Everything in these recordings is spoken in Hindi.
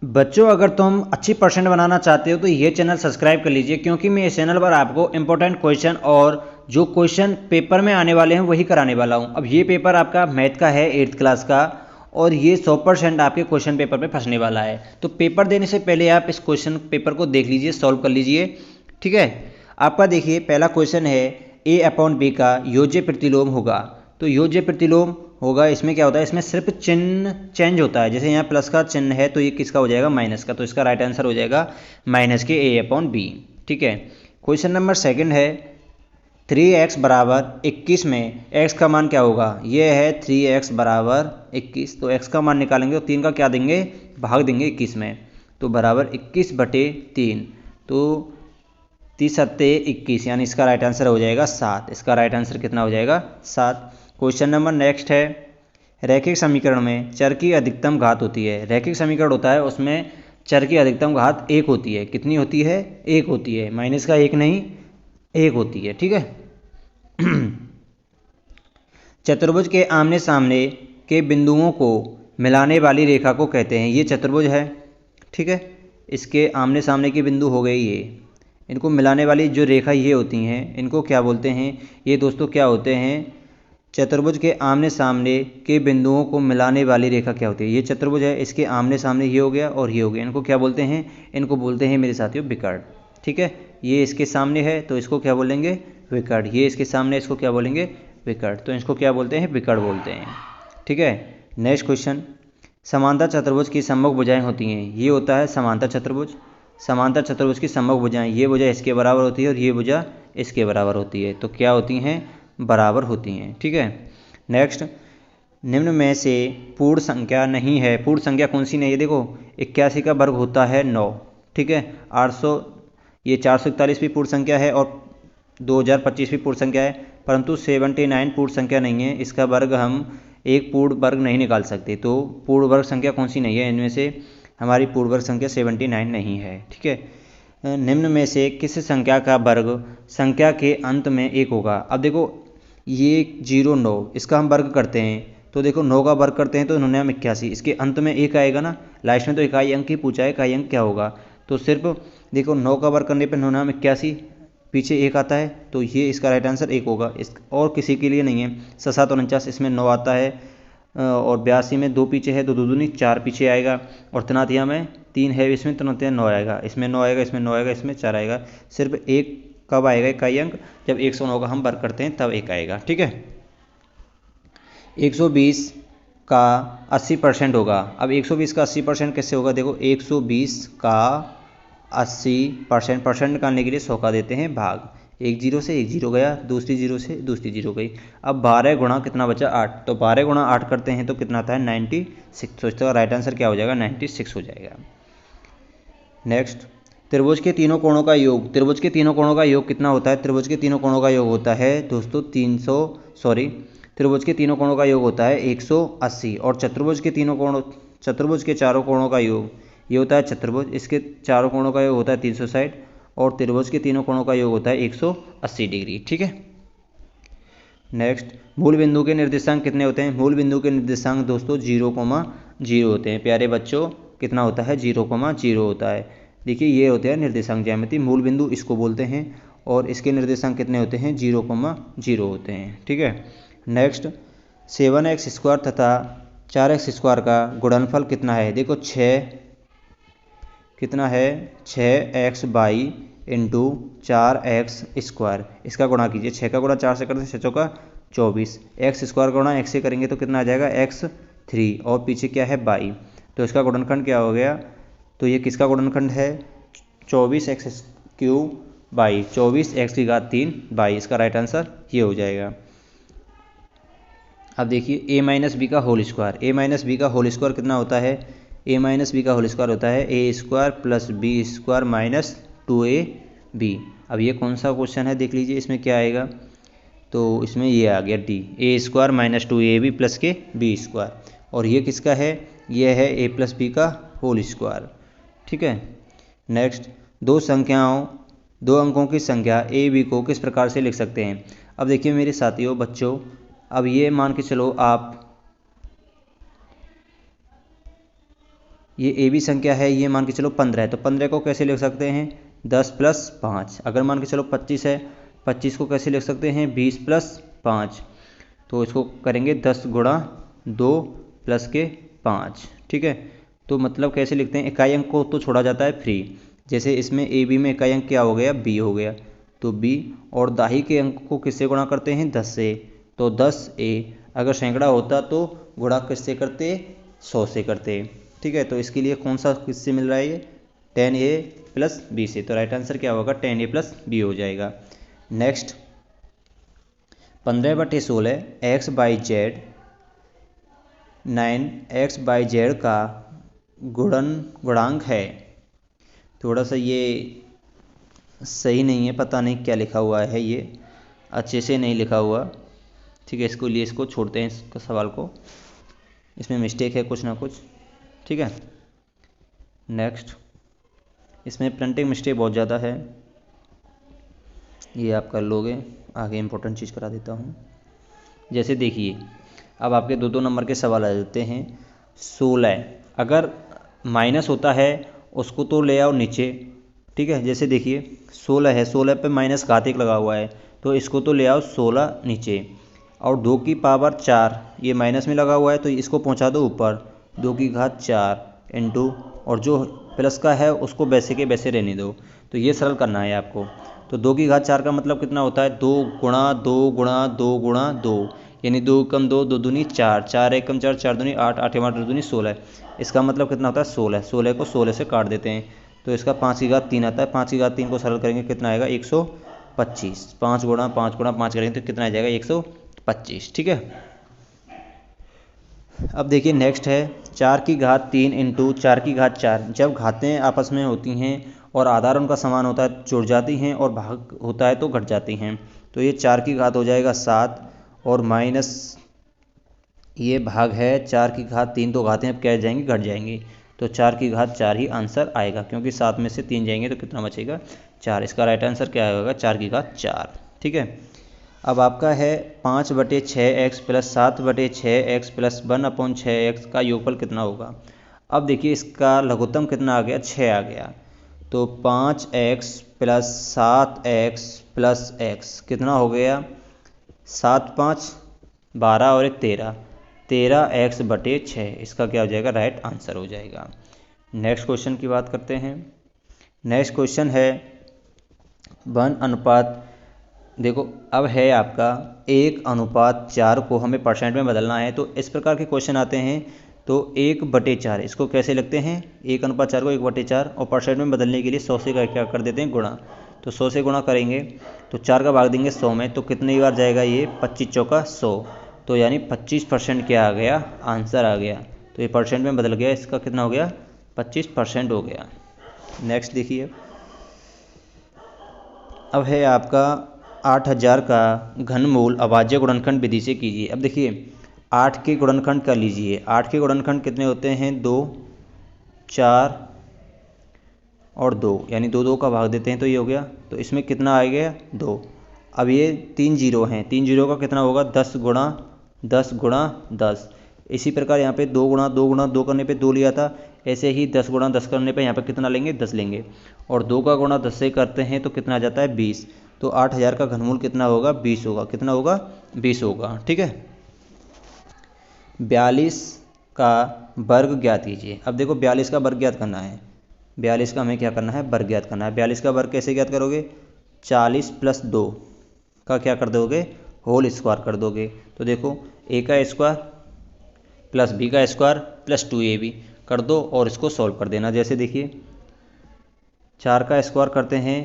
बच्चों, अगर तुम अच्छी परसेंट बनाना चाहते हो तो ये चैनल सब्सक्राइब कर लीजिए, क्योंकि मैं इस चैनल पर आपको इंपॉर्टेंट क्वेश्चन और जो क्वेश्चन पेपर में आने वाले हैं वही कराने वाला हूँ। अब ये पेपर आपका मैथ का है 8th क्लास का, और ये 100% आपके क्वेश्चन पेपर में फंसने वाला है। तो पेपर देने से पहले आप इस क्वेश्चन पेपर को देख लीजिए, सॉल्व कर लीजिए। ठीक है, आपका देखिए पहला क्वेश्चन है ए अपॉन बी का योज्य प्रतिलोम होगा। तो योज्य प्रतिलोम होगा, इसमें क्या होता है, इसमें सिर्फ चिन्ह चेंज होता है। जैसे यहाँ प्लस का चिन्ह है तो ये किसका हो जाएगा, माइनस का। तो इसका राइट आंसर हो जाएगा माइनस के ए अपॉन बी। ठीक है, क्वेश्चन नंबर सेकंड है 3x बराबर 21 में x का मान क्या होगा। ये है 3x बराबर 21, तो x का मान निकालेंगे तो 3 का क्या देंगे, भाग देंगे 21 में, तो बराबर 21/3। तो 30×21, यानी इसका राइट आंसर हो जाएगा 7। इसका राइट आंसर कितना हो जाएगा, 7। क्वेश्चन नंबर नेक्स्ट है रैखिक समीकरण में चर की अधिकतम घात होती है। रैखिक समीकरण होता है, उसमें चर की अधिकतम घात 1 होती है। कितनी होती है, 1 होती है, माइनस का 1 नहीं, 1 होती है। ठीक है, चतुर्भुज के आमने सामने के बिंदुओं को मिलाने वाली रेखा को कहते हैं। ये चतुर्भुज है, ठीक है, इसके आमने सामने के बिंदु हो गए ये, इनको मिलाने वाली जो रेखा ये होती हैं इनको क्या बोलते हैं, ये दोस्तों क्या होते हैं, चतुर्भुज के आमने सामने के बिंदुओं को मिलाने वाली रेखा क्या होती है। ये चतुर्भुज है, इसके आमने सामने ये हो गया और ये हो गया, इनको क्या बोलते हैं, इनको बोलते हैं मेरे साथियों विकर्ण। ठीक है, ये इसके सामने है तो इसको क्या बोलेंगे, विकर्ण। ये इसके सामने, इसको क्या बोलेंगे, विकर्ण। तो इसको क्या बोलते हैं, विकर्ण बोलते हैं। ठीक है, नेक्स्ट क्वेश्चन, समांतर चतुर्भुज की सम्मुख भुजाएं होती हैं। ये होता है समांतर चतुर्भुज। समांतर चतुर्भुज की सम्मुख भुजाएं, ये भुजा इसके बराबर होती है और ये भुजा इसके बराबर होती है, तो क्या होती हैं, बराबर होती हैं। ठीक है, नेक्स्ट, निम्न में से पूर्ण संख्या नहीं है। पूर्ण संख्या कौन सी नहीं है, देखो 81 का वर्ग होता है 9। ठीक है, 800, ये 441 भी पूर्ण संख्या है और 2025 भी पूर्ण संख्या है, परंतु 79 पूर्ण संख्या नहीं है। इसका वर्ग हम एक पूर्ण वर्ग नहीं निकाल सकते। तो पूर्ण वर्ग संख्या कौन सी नहीं है, इनमें से हमारी पूर्ण वर्ग संख्या 79 नहीं है। ठीक है, निम्न में से किस संख्या का वर्ग संख्या के अंत में 1 होगा। अब देखो ये 0 9, इसका हम वर्ग करते हैं तो देखो 9 का वर्ग करते हैं तो 9 81, इसके अंत में 1 आएगा ना, लास्ट में तो इकाई अंक ही पूछा है, इकाई अंक क्या होगा। तो सिर्फ देखो 9 का वर्ग करने पर 9 81, पीछे 1 आता है, तो ये इसका राइट आंसर 1 होगा। इस और किसी के लिए नहीं है। 7 7 49, इसमें 9 आता है, और 82 में 2 पीछे है तो 2 दूनी 4 पीछे आएगा, और 83 में 3 है, इसमें 83 9 आएगा, इसमें 9 आएगा, इसमें 9 आएगा, इसमें 4 आएगा। सिर्फ 1 कब आएगा इकाई अंक, जब 109 का हम वर्ग करते हैं तब 1 आएगा। ठीक है, 120 का 80% होगा। अब 120 का 80% कैसे होगा, देखो 120 का 80%, परसेंट निकालने के लिए 100 का देते हैं भाग, एक जीरो से एक जीरो गया, दूसरी जीरो से दूसरी जीरो गई। अब 12 गुणा कितना बचा, 8, तो 12 गुणा 8 करते हैं तो कितना आता है 96। तो इसका राइट आंसर क्या हो जाएगा, 96 हो जाएगा। नेक्स्ट, त्रिभुज के तीनों कोणों का योग। त्रिभुज के तीनों कोणों का योग कितना होता है, त्रिभुज के तीनों कोणों का योग होता है दोस्तों 300, सॉरी, त्रिभुज के तीनों कोणों का योग होता है 180, और चतुर्भुज के तीनों कोणों, चतुर्भुज के चारों कोणों का योग ये होता है चतुर्भुज, इसके चारों कोणों का योग होता है 360, और त्रिभुज के तीनों कोणों का योग होता है 180 डिग्री। ठीक है, नेक्स्ट, मूल बिंदु के निर्देशांक कितने होते हैं। मूल बिंदु के निर्देशांक दोस्तों 0,0 होते हैं प्यारे बच्चों। कितना होता है, 0,0 होता है। देखिए ये होते हैं निर्देशांक ज्यामिति, मूल बिंदु इसको बोलते हैं, और इसके निर्देशांक कितने होते हैं, 0,0 होते हैं। ठीक है, नेक्स्ट, 7x² तथा 4x² का गुणनफल कितना है। देखो 6 कितना है, 6x/, इंटू 4x², इसका गुणा कीजिए। 6 का गुणा 4 से करते हैं 6 चौका 24, x² गुणा x से करेंगे तो कितना आ जाएगा, x3, और पीछे क्या है 22, तो इसका गुणनखंड क्या हो गया, तो ये किसका गुणनखंड है, 24x³ 22, 24x3 22, इसका राइट आंसर ये हो जाएगा। अब देखिए a-b का होल स्क्वायर, a-b का होल स्क्वायर कितना होता है, a-b का होल स्क्वायर होता है a² + b² माइनस 2ab। अब ये कौन सा क्वेश्चन है देख लीजिए, इसमें क्या आएगा, तो इसमें ये आ गया d, a² - 2ab + के b², और ये किसका है, ये है a + b का होल स्क्वायर। ठीक है, नेक्स्ट, दो अंकों की संख्या a b को किस प्रकार से लिख सकते हैं। अब देखिए मेरे साथियों बच्चों, अब ये मान के चलो आप ये ए बी संख्या है, ये मान के चलो 15 है, तो 15 को कैसे लिख सकते हैं 10 + 5। अगर मान के चलो 25 है, 25 को कैसे लिख सकते हैं 20 + 5। तो इसको करेंगे 10 × 2 + 5। ठीक है, तो मतलब कैसे लिखते हैं, इकाई अंक को तो छोड़ा जाता है फ्री। जैसे इसमें ए बी में इकाई अंक क्या हो गया बी हो गया, तो बी, और दाही के अंक को किससे गुणा करते हैं 10 से, तो 10a। अगर सैकड़ा होता तो गुणा किससे करते 100 से करते। ठीक है, तो इसके लिए कौन सा किससे मिल रहा है ये 10a + b से, तो राइट आंसर क्या होगा 10a + b हो जाएगा। नेक्स्ट 15/16 x/z 9x/z का गुणांक है। थोड़ा सा ये सही नहीं है, पता नहीं क्या लिखा हुआ है, ये अच्छे से नहीं लिखा हुआ। ठीक है, इसको लिए इसको छोड़ते हैं, इसका सवाल को, इसमें मिस्टेक है कुछ ना कुछ। ठीक है, नेक्स्ट इसमें प्रिंटिंग मिस्टेक बहुत ज़्यादा है, ये आप कर लोगे। आगे इम्पोर्टेंट चीज़ करा देता हूँ। जैसे देखिए, अब आपके 2-2 नंबर के सवाल आ जाते हैं। 16 अगर माइनस होता है उसको तो ले आओ नीचे। ठीक है, जैसे देखिए 16 है, 16 पे माइनस घात 1 लगा हुआ है, तो इसको तो ले आओ 16 नीचे। और 2 की पावर 4 ये माइनस में लगा हुआ है, तो इसको पहुंचा दो ऊपर, 2 की घात 4 इंटू, और जो प्लस का है उसको वैसे के वैसे रहने दो। तो ये सरल करना है आपको। तो 2 की घात 4 का मतलब कितना होता है 2 × 2 × 2 × 2, यानी 2 × 2 2 दूनी 4, 4 × 1 = 4, 4 दूनी 8, 8 × 8 दूनी 16। इसका मतलब कितना होता है 16। 16 को 16 से काट देते हैं, तो इसका 5 की घात 3 आता है। 5 की घात 3 को सरल करेंगे कितना आएगा 125। 5 × 5 × 5 करेंगे तो कितना आ जाएगा 125। ठीक है, अब देखिए नेक्स्ट है 4 की घात 3 इंटू 4 की घात 4। जब घातें आपस में होती हैं और आधार उनका समान होता है जुड़ जाती हैं, और भाग होता है तो घट जाती हैं। तो ये 4 की घात हो जाएगा 7, और माइनस ये भाग है 4 की घात 3, तो घातें अब क्या जाएंगी घट जाएंगी, तो 4 की घात 4 ही आंसर आएगा, क्योंकि 7 में से 3 जाएंगे तो कितना बचेगा 4। इसका राइट आंसर क्या होगा 4 की घात 4। ठीक है, अब आपका है 5/6x + 7/6x + 1/6x का योगफल कितना होगा। अब देखिए इसका लघुत्तम कितना आ गया 6 आ गया, तो 5x + 7x + x कितना हो गया 7 × 5 = 12 और 1 13, 13x/6 इसका क्या हो जाएगा राइट आंसर हो जाएगा। नेक्स्ट क्वेश्चन की बात करते हैं। नेक्स्ट क्वेश्चन है 1 देखो अब है आपका 1:4 को हमें परसेंट में बदलना है। तो इस प्रकार के क्वेश्चन आते हैं, तो 1/4 इसको कैसे लिखते हैं 1:4 को 1/4, और परसेंट में बदलने के लिए 100 से क्या कर देते हैं गुणा। तो 100 से गुणा करेंगे तो 4 का भाग देंगे 100 में, तो कितनी बार जाएगा ये 25 चौका 100, तो यानी 25% क्या आ गया आंसर आ गया। तो ये परसेंट में बदल गया, इसका कितना हो गया 25% हो गया। नेक्स्ट देखिए, अब है आपका 8000 का घनमूल अभाज्य गुणनखंड विधि से कीजिए। अब देखिए 8 के गुणनखंड कर लीजिए। 8 के गुणनखंड कितने होते हैं 2, 4 और 2, यानी 2 2 का भाग देते हैं तो ये हो गया। तो इसमें कितना आ गया 2। अब ये 3 जीरो हैं, 3 जीरो का कितना होगा 10 × 10 × 10। इसी प्रकार यहाँ पे 2 × 2 × 2 करने पे 2 लिया था, ऐसे ही 10 × 10 करने पे यहाँ पे कितना लेंगे 10 लेंगे, और 2 का गुणा 10 से करते हैं तो कितना आ जाता है 20। तो 8000 का घनमूल कितना होगा 20 होगा। कितना होगा 20 होगा। ठीक है, 42 का वर्ग ज्ञात कीजिए। अब देखो 42 का वर्ग ज्ञात करना है, 42 का हमें क्या करना है वर्ग ज्ञात करना है। 42 का वर्ग कैसे ज्ञात करोगे 40 + 2 का क्या कर दोगे होल स्क्वायर कर दोगे। तो देखो a का स्क्वायर प्लस b का स्क्वायर प्लस 2ab कर दो और इसको सॉल्व कर देना। जैसे देखिए 4 का स्क्वायर करते हैं,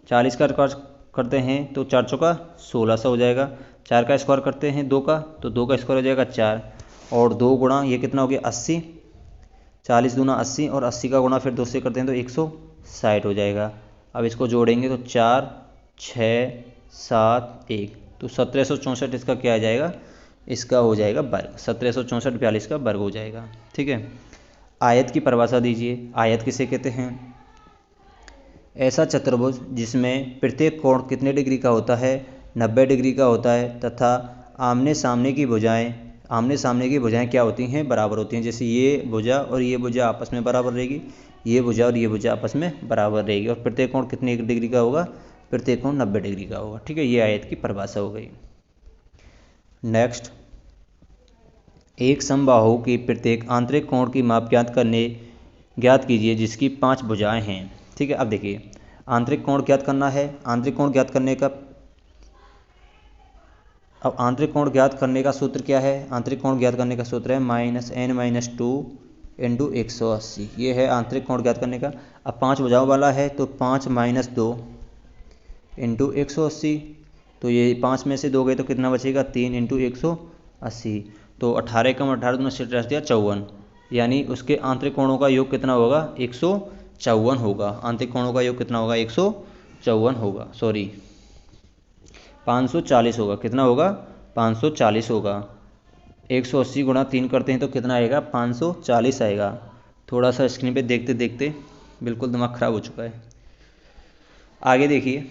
40 का स्क्वायर करते हैं तो 4 चौका 1600 हो जाएगा। 4 का स्क्वायर करते हैं 2 का, तो 2 का स्क्वायर हो जाएगा 4, और 2 गुणा ये कितना हो गया 80, 40 दूना 80, और 80 का गुणा फिर 2 से करते हैं तो 160 हो जाएगा। अब इसको जोड़ेंगे तो 4 6 7 1, तो 1764 इसका क्या आ जाएगा इसका हो जाएगा वर्ग। 1764 42 का वर्ग हो जाएगा। ठीक है, आयत की परिभाषा दीजिए। आयत किसे कहते हैं ऐसा चतुर्भुज जिसमें प्रत्येक कोण कितने डिग्री का होता है 90 डिग्री का होता है, तथा आमने सामने की भुजाएं आमने सामने की भुजाएं क्या होती हैं, बराबर होती हैं। जैसे ये भुजा और ये भुजा आपस में बराबर रहेगी, ये भुजा और ये भुजा आपस में बराबर रहेगी, और प्रत्येक कोण कितने डिग्री का होगा, प्रत्येक कोण 90 डिग्री का होगा। ठीक है, ये आयत की परिभाषा हो गई। नेक्स्ट, एक समबाहु की प्रत्येक आंतरिक कोण की माप ज्ञात कीजिए जिसकी 5 भुजाएं हैं। ठीक है, अब देखिए आंतरिक कोण ज्ञात करना है। आंतरिक कोण ज्ञात करने का सूत्र क्या है? आंतरिक कोण ज्ञात करने का सूत्र है -n-2 इंटू 180। ये है आंतरिक कोण ज्ञात करने का। अब 5 भुजाओं वाला है तो 5 - 2 इंटू 180, तो ये 5 में से 2 गए तो कितना बचेगा, 3 इंटू 180। तो 18 कम 18 में 54, यानी उसके आंतरिक कोणों का योग कितना होगा, 154 होगा। आंतरिक कोणों का योग कितना होगा, 154 होगा, सॉरी 540 होगा। कितना होगा, 540 होगा। 180 गुणा 3 करते हैं तो कितना आएगा, 540 आएगा। थोड़ा सा स्क्रीन पे देखते देखते बिल्कुल दिमाग ख़राब हो चुका है। आगे देखिए,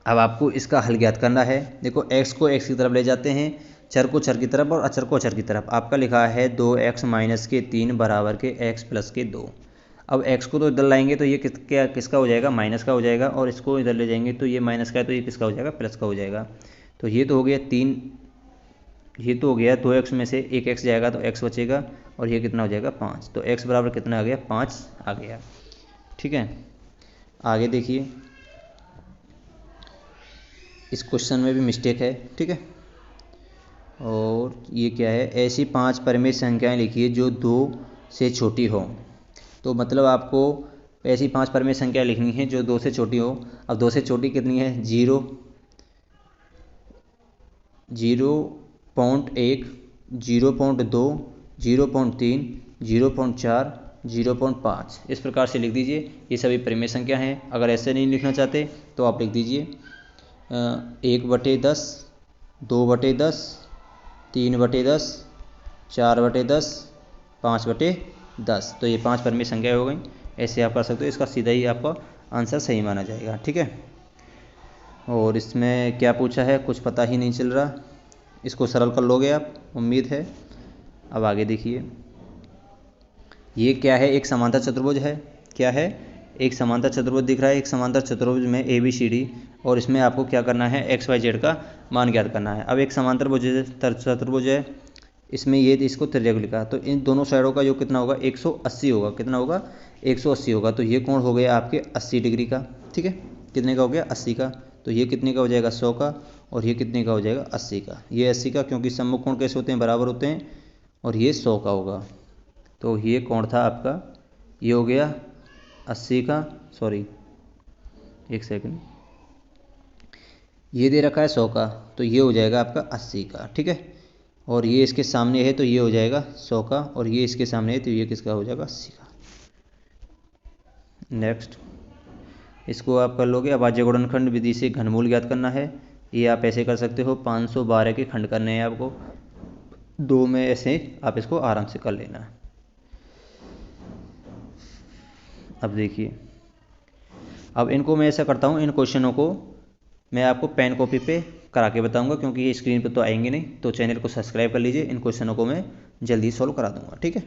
अब आपको इसका हल ज्ञात करना है। देखो x को x की तरफ ले जाते हैं, चर को चर की तरफ और अचर को अचर की तरफ। आपका लिखा है 2x - के 3 बराबर के x + के 2। अब x को तो इधर लाएंगे तो ये किसका हो जाएगा, माइनस का हो जाएगा, और इसको इधर ले जाएंगे तो ये माइनस का है तो ये किसका हो जाएगा, प्लस का हो जाएगा। तो ये तो हो गया 3, ये तो हो गया 2x में से एक x जाएगा तो x बचेगा, और ये कितना हो जाएगा, 5। तो x बराबर कितना आ गया, 5 आ गया। ठीक है, आगे देखिए, इस क्वेश्चन में भी मिस्टेक है। ठीक है, और ये क्या है, ऐसी 5 परिमेय संख्याएं लिखिए जो 2 से छोटी हो। तो मतलब आपको ऐसी 5 परिमेय संख्या लिखनी है जो 2 से छोटी हो। अब 2 से छोटी कितनी है, 0, 0.1, 0.2, 0.3, 0.4, 0.5, इस प्रकार से लिख दीजिए। ये सभी परिमेय संख्या हैं। अगर ऐसे नहीं लिखना चाहते तो आप लिख दीजिए 1/10, 2/10, 3/10, 4/10, 5/10। तो ये 5 परिमेय संख्या हो गई। ऐसे आप कर सकते हो, इसका सीधा ही आपका आंसर सही माना जाएगा। ठीक है, और इसमें क्या पूछा है कुछ पता ही नहीं चल रहा, इसको सरल कर लोगे आप, उम्मीद है। अब आगे देखिए, ये क्या है, एक समांतर चतुर्भुज है। क्या है, एक समांतर चतुर्भुज दिख रहा है। एक समांतर चतुर्भुज में ABCD, और इसमें आपको क्या करना है, XYZ का मान ज्ञात करना है। अब एक समांतर चतुर्भुज है, इसमें ये इसको त्रिज्या लिखा, तो इन दोनों साइडों का योग कितना होगा, 180 होगा। कितना होगा, 180 होगा। तो ये कोण हो गया आपके 80 डिग्री का। ठीक है, कितने का हो गया, 80 का। तो ये कितने का हो जाएगा, 100 का, और ये कितने का हो जाएगा, 80 का। ये 80 का, क्योंकि सम्मुख कोण कैसे होते हैं, बराबर होते हैं, और ये 100 का होगा। तो ये कोण था आपका, ये हो गया 80 का, सॉरी एक सेकंड, ये दे रखा है 100 का, तो ये हो जाएगा आपका 80 का। ठीक है, और ये इसके सामने है तो ये हो जाएगा 100 का, और ये इसके सामने है तो ये किसका हो जाएगा, 80 का। नेक्स्ट, इसको आप कर लोगे। अभाज्य गुणनखंड विधि से घनमूल ज्ञात करना है। ये आप ऐसे कर सकते हो, 512 के खंड करने हैं आपको, 2 में ऐसे आप इसको आराम से कर लेना। अब देखिए, अब इनको मैं ऐसा करता हूँ, इन क्वेश्चनों को मैं आपको पेन कॉपी पे करा के बताऊंगा, क्योंकि ये स्क्रीन पे तो आएंगे नहीं। तो चैनल को सब्सक्राइब कर लीजिए, इन क्वेश्चनों को मैं जल्दी सॉल्व करा दूंगा। ठीक है।